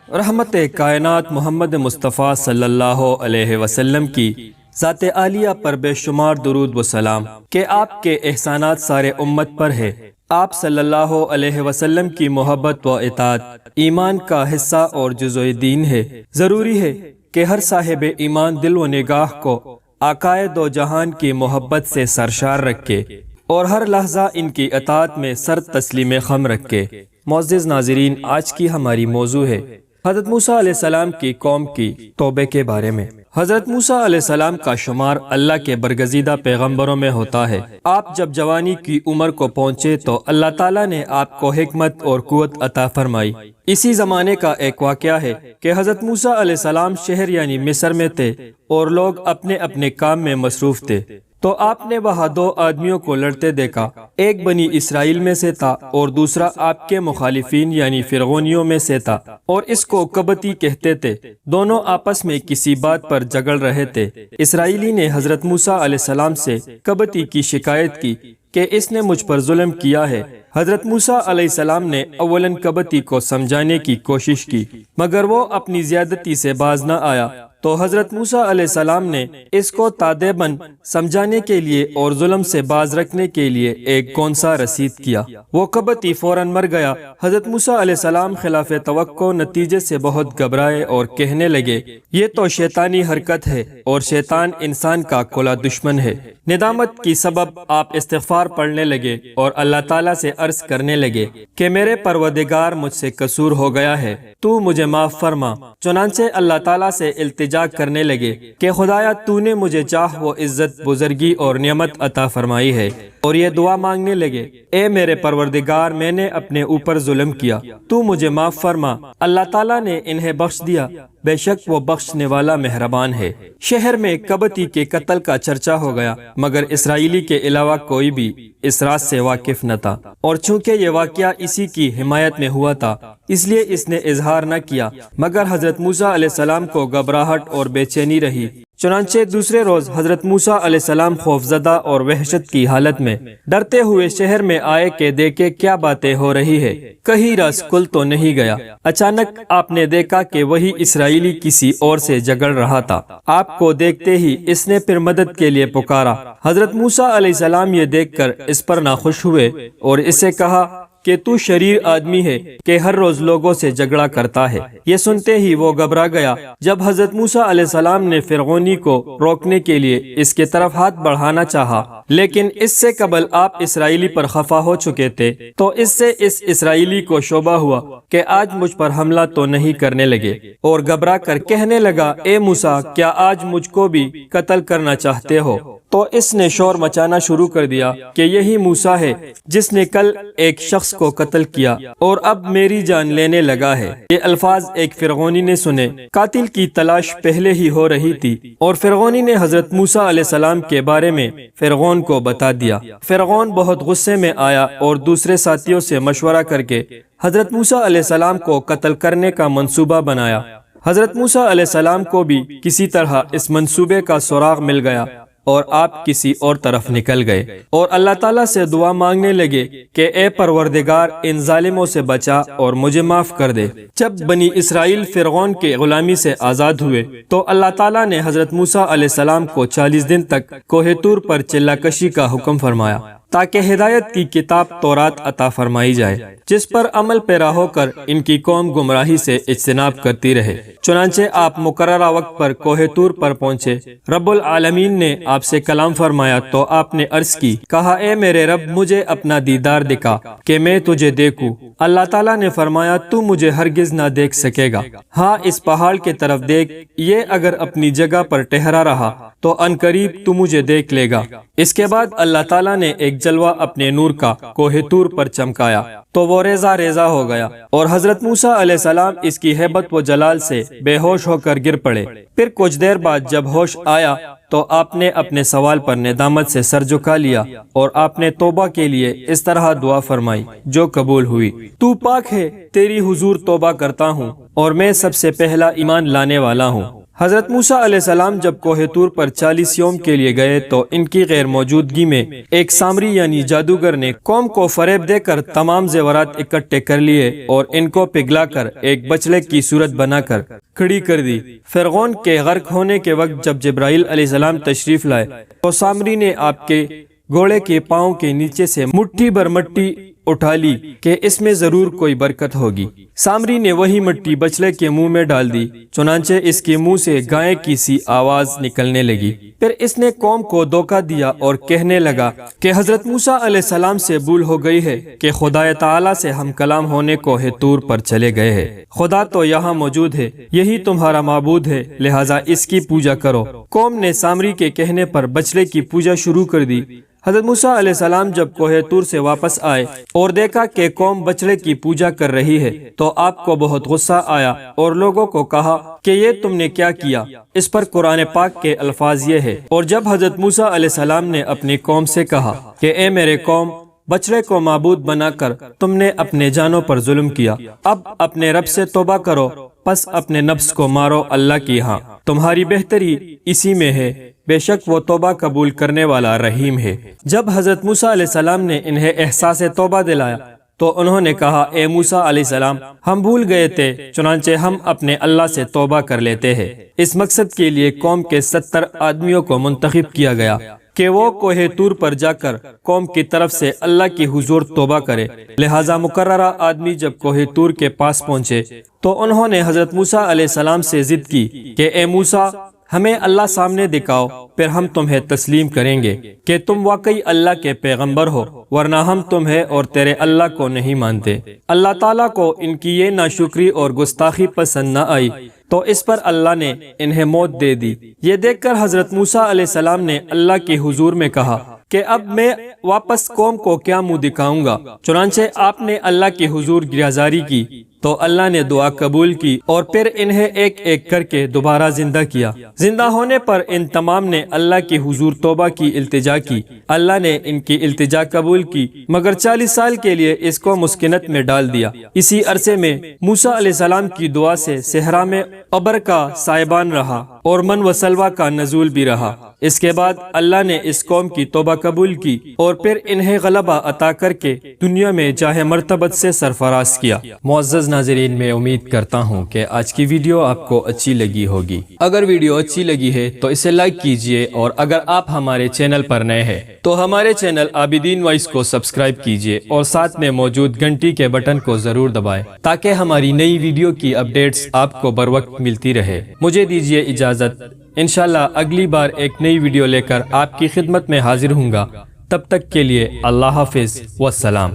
رحمت کائنات محمد مصطفیٰ صلی اللہ علیہ وسلم کی ذات عالیہ پر بے شمار درود و سلام کہ آپ کے احسانات سارے امت پر ہے۔ آپ صلی اللہ علیہ وسلم کی محبت و اطاعت ایمان کا حصہ اور جزء دین ہے۔ ضروری ہے کہ ہر صاحب ایمان دل و نگاہ کو آقائے دو جہان کی محبت سے سرشار رکھے اور ہر لحظہ ان کی اطاعت میں سر تسلیم خم رکھے۔ معزز ناظرین، آج کی ہماری موضوع ہے حضرت موسیٰ علیہ السلام کی قوم کی توبے کے بارے میں۔ حضرت موسیٰ علیہ السلام کا شمار اللہ کے برگزیدہ پیغمبروں میں ہوتا ہے۔ آپ جب جوانی کی عمر کو پہنچے تو اللہ تعالیٰ نے آپ کو حکمت اور قوت عطا فرمائی۔ اسی زمانے کا ایک واقعہ ہے کہ حضرت موسیٰ علیہ السلام شہر یعنی مصر میں تھے اور لوگ اپنے اپنے کام میں مصروف تھے، تو آپ نے وہاں دو آدمیوں کو لڑتے دیکھا۔ ایک بنی اسرائیل میں سے تھا اور دوسرا آپ کے مخالفین یعنی فرعونیوں میں سے تھا، اور اس کو قبطی کہتے تھے۔ دونوں آپس میں کسی بات پر جھگڑ رہے تھے۔ اسرائیلی نے حضرت موسیٰ علیہ السلام سے قبطی کی شکایت کی کہ اس نے مجھ پر ظلم کیا ہے۔ حضرت موسیٰ علیہ السلام نے اولاً قبطی کو سمجھانے کی کوشش کی، مگر وہ اپنی زیادتی سے باز نہ آیا، تو حضرت موسیٰ علیہ السلام نے اس کو تادیباً سمجھانے کے لیے اور ظلم سے باز رکھنے کے لیے ایک کونسا رسید کیا۔ وہ قبطی فوراً مر گیا۔ حضرت موسیٰ علیہ السلام خلاف توقع نتیجے سے بہت گھبرائے اور کہنے لگے، یہ تو شیطانی حرکت ہے اور شیطان انسان کا کھلا دشمن ہے۔ ندامت کی سبب آپ استغفار پڑھنے لگے اور اللہ تعالیٰ سے عرض کرنے لگے کہ میرے پروردگار، مجھ سے قصور ہو گیا ہے، تو مجھے معاف فرما۔ چنانچہ اللہ تعالیٰ سے التجا کرنے لگے کہ خدایا، تو نے مجھے جاہ و عزت، بزرگی اور نعمت عطا فرمائی ہے، اور یہ دعا مانگنے لگے، اے میرے پروردگار، میں نے اپنے اوپر ظلم کیا، تو مجھے معاف فرما۔ اللہ تعالیٰ نے انہیں بخش دیا، بے شک وہ بخشنے والا مہربان ہے۔ شہر میں قبطی کے قتل کا چرچا ہو گیا، مگر اسرائیلی کے علاوہ کوئی بھی اس راز سے واقف نہ تھا، اور چونکہ یہ واقعہ اسی کی حمایت میں ہوا تھا، اس لیے اس نے اظہار نہ کیا، مگر حضرت موسیٰ علیہ السلام کو گھبراہٹ اور بے چینی رہی۔ چنانچہ دوسرے روز حضرت موسیٰ علیہ السلام خوفزدہ اور وحشت کی حالت میں ڈرتے ہوئے شہر میں آئے کہ دیکھے کیا باتیں ہو رہی ہے، کہیں رس کل تو نہیں گیا۔ اچانک آپ نے دیکھا کہ وہی اسرائیلی کسی اور سے جھگڑ رہا تھا۔ آپ کو دیکھتے ہی اس نے پھر مدد کے لیے پکارا۔ حضرت موسیٰ علیہ السلام یہ دیکھ کر اس پر ناخوش ہوئے اور اسے کہا کہ تو شریر آدمی ہے کہ ہر روز لوگوں سے جھگڑا کرتا ہے۔ یہ سنتے ہی وہ گھبرا گیا۔ جب حضرت موسیٰ علیہ السلام نے فرعونی کو روکنے کے لیے اس کے طرف ہاتھ بڑھانا چاہا، لیکن اس سے قبل آپ اسرائیلی پر خفا ہو چکے تھے، تو اس سے اس اسرائیلی کو شبہ ہوا کہ آج مجھ پر حملہ تو نہیں کرنے لگے، اور گھبرا کر کہنے لگا، اے موسیٰ، کیا آج مجھ کو بھی قتل کرنا چاہتے ہو؟ تو اس نے شور مچانا شروع کر دیا کہ یہی موسیٰ ہے جس نے کل ایک شخص کو قتل کیا اور اب میری جان لینے لگا ہے۔ یہ الفاظ ایک فرعونی نے سنے۔ قاتل کی تلاش پہلے ہی ہو رہی تھی، اور فرعونی نے حضرت موسیٰ علیہ السلام کے بارے میں فرعون کو بتا دیا۔ فرعون بہت غصے میں آیا اور دوسرے ساتھیوں سے مشورہ کر کے حضرت موسیٰ علیہ السلام کو قتل کرنے کا منصوبہ بنایا۔ حضرت موسیٰ علیہ السلام کو بھی کسی طرح اس منصوبے کا سراغ مل گیا، اور آپ کسی اور طرف نکل گئے اور اللہ تعالیٰ سے دعا مانگنے لگے کہ اے پروردگار، ان ظالموں سے بچا اور مجھے معاف کر دے۔ جب بنی اسرائیل فرعون کے غلامی سے آزاد ہوئے تو اللہ تعالیٰ نے حضرت موسیٰ علیہ السلام کو 40 دن تک کوہ طور پر چلہ کشی کا حکم فرمایا، تاکہ ہدایت کی کتاب تورات عطا فرمائی جائے، جس پر عمل پیرا ہو کر ان کی قوم گمراہی سے اجتناب کرتی رہے۔ چنانچہ آپ مقررہ وقت پر کوہ طور پر پہنچے۔ رب العالمین نے آپ سے کلام فرمایا تو آپ نے عرض کی، کہا، اے میرے رب، مجھے اپنا دیدار دکھا کہ میں تجھے دیکھوں۔ اللہ تعالیٰ نے فرمایا، تو مجھے ہرگز نہ دیکھ سکے گا، ہاں اس پہاڑ کی طرف دیکھ، یہ اگر اپنی جگہ پر ٹھہرا رہا تو عنقریب تو مجھے دیکھ لے گا۔ اس کے بعد اللہ تعالیٰ نے ایک جلوہ اپنے نور کا کوہ طور پر چمکایا تو وہ ریزہ ریزہ ہو گیا، اور حضرت موسیٰ علیہ السلام اس کی ہیبت و جلال سے بے ہوش ہو کر گر پڑے۔ پھر کچھ دیر بعد جب ہوش آیا تو آپ نے اپنے سوال پر ندامت سے سر جھکا لیا، اور آپ نے توبہ کے لیے اس طرح دعا فرمائی جو قبول ہوئی، تو پاک ہے، تیری حضور توبہ کرتا ہوں، اور میں سب سے پہلا ایمان لانے والا ہوں۔ حضرت موسیٰ علیہ السلام جب کوہ طور پر 40 یوم کے لیے گئے تو ان کی غیر موجودگی میں ایک سامری یعنی جادوگر نے قوم کو فریب دے کر تمام زیورات اکٹھے کر لیے اور ان کو پگھلا کر ایک بچڑے کی صورت بنا کر کھڑی کر دی۔ فرعون کے غرق ہونے کے وقت جب جبرائیل علیہ السلام تشریف لائے تو سامری نے آپ کے گھوڑے کے پاؤں کے نیچے سے مٹھی بھر مٹی اٹھا لی کہ اس میں ضرور کوئی برکت ہوگی۔ سامری نے وہی مٹی بچڑے کے منہ میں ڈال دی، چنانچہ اس کے منہ سے گائے کی سی آواز نکلنے لگی۔ پھر اس نے قوم کو دھوکہ دیا اور کہنے لگا کہ حضرت موسیٰ علیہ السلام سے بھول ہو گئی ہے کہ خدا تعالی سے ہم کلام ہونے کوہ طور پر چلے گئے ہیں۔ خدا تو یہاں موجود ہے، یہی تمہارا معبود ہے، لہٰذا اس کی پوجا کرو۔ قوم نے سامری کے کہنے پر بچڑے کی پوجا شروع کر دی۔ حضرت موسیٰ علیہ السلام جب کوہ طور سے واپس آئے اور دیکھا کہ قوم بچڑے کی پوجا کر رہی ہے تو آپ کو بہت غصہ آیا اور لوگوں کو کہا کہ یہ تم نے کیا کیا؟ اس پر قرآن پاک کے الفاظ یہ ہے، اور جب حضرت موسیٰ علیہ السلام نے اپنی قوم سے کہا کہ اے میرے قوم، بچڑے کو معبود بنا کر تم نے اپنے جانوں پر ظلم کیا، اب اپنے رب سے توبہ کرو، پس اپنے نفس کو مارو، اللہ کی ہاں تمہاری بہتری اسی میں ہے، بے شک وہ توبہ قبول کرنے والا رحیم ہے۔ جب حضرت موسیٰ علیہ السلام نے انہیں احساس توبہ دلایا تو انہوں نے کہا اے موسیٰ علیہ السلام، ہم بھول گئے تھے، چنانچہ ہم اپنے اللہ سے توبہ کر لیتے ہیں۔ اس مقصد کے لیے قوم کے 70 آدمیوں کو منتخب کیا گیا کہ وہ کوہ طور پر جا کر قوم کی طرف سے اللہ کی حضور توبہ کرے۔ لہٰذا مقررہ آدمی جب کوہ طور کے پاس پہنچے تو انہوں نے حضرت موسیٰ علیہ السلام سے ضد کی کہ اے موسیٰ، ہمیں اللہ سامنے دکھاؤ، پھر ہم تمہیں تسلیم کریں گے کہ تم واقعی اللہ کے پیغمبر ہو، ورنہ ہم تمہیں اور تیرے اللہ کو نہیں مانتے۔ اللہ تعالیٰ کو ان کی یہ ناشکری اور گستاخی پسند نہ آئی تو اس پر اللہ نے انہیں موت دے دی۔ یہ دیکھ کر حضرت موسیٰ علیہ السلام نے اللہ کے حضور میں کہا کہ اب میں واپس قوم کو کیا منہ دکھاؤں گا؟ چنانچہ آپ نے اللہ کے حضور گریزاری کی تو اللہ نے دعا قبول کی اور پھر انہیں ایک ایک کر کے دوبارہ زندہ کیا۔ زندہ ہونے پر ان تمام نے اللہ کے حضور توبہ کی التجا کی۔ اللہ نے ان کی التجا قبول کی، مگر 40 سال کے لیے اس کو مسکنت میں ڈال دیا۔ اسی عرصے میں موسیٰ علیہ السلام کی دعا سے صحرا میں ابر کا سائبان رہا اور من و سلوہ کا نزول بھی رہا۔ اس کے بعد اللہ نے اس قوم کی توبہ قبول کی اور پھر انہیں غلبہ عطا کر کے دنیا میں جاہ مرتبت سے سرفراز کیا۔ معزز ناظرین، میں امید کرتا ہوں کہ آج کی ویڈیو آپ کو اچھی لگی ہوگی۔ اگر ویڈیو اچھی لگی ہے تو اسے لائک کیجئے، اور اگر آپ ہمارے چینل پر نئے ہیں تو ہمارے چینل عابدین وائس کو سبسکرائب کیجئے اور ساتھ میں موجود گھنٹی کے بٹن کو ضرور دبائیں تاکہ ہماری نئی ویڈیو کی اپڈیٹس آپ کو بر وقت ملتی رہے۔ مجھے دیجئے اجازت، انشاءاللہ اگلی بار ایک نئی ویڈیو لے کر آپ کی خدمت میں حاضر ہوں گا۔ تب تک کے لیے اللہ حافظ والسلام۔